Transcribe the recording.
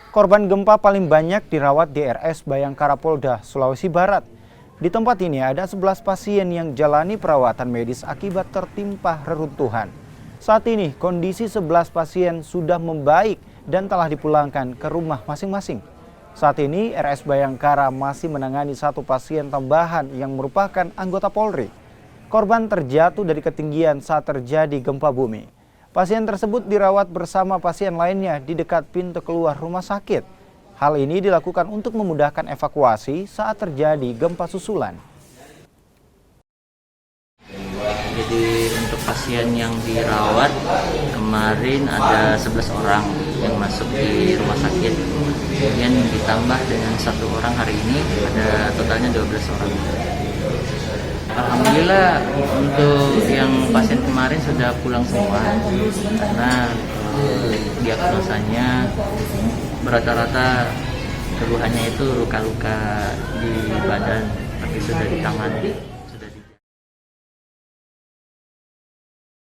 Korban gempa paling banyak dirawat di RS Bayangkara Polda, Sulawesi Barat. Di tempat ini ada 11 pasien yang jalani perawatan medis akibat tertimpa reruntuhan. Saat ini kondisi 11 pasien sudah membaik dan telah dipulangkan ke rumah masing-masing. Saat ini RS Bayangkara masih menangani satu pasien tambahan yang merupakan anggota Polri. Korban terjatuh dari ketinggian saat terjadi gempa bumi. Pasien tersebut dirawat bersama pasien lainnya di dekat pintu keluar rumah sakit. Hal ini dilakukan untuk memudahkan evakuasi saat terjadi gempa susulan. Jadi untuk pasien yang dirawat kemarin ada 11 orang yang masuk di rumah sakit. Kemudian ditambah dengan satu orang hari ini ada totalnya 12 orang. Alhamdulillah untuk yang pasien kemarin sudah pulang semua karena diagnosanya rata-rata keluhannya itu luka-luka di badan tapi sudah ditangani.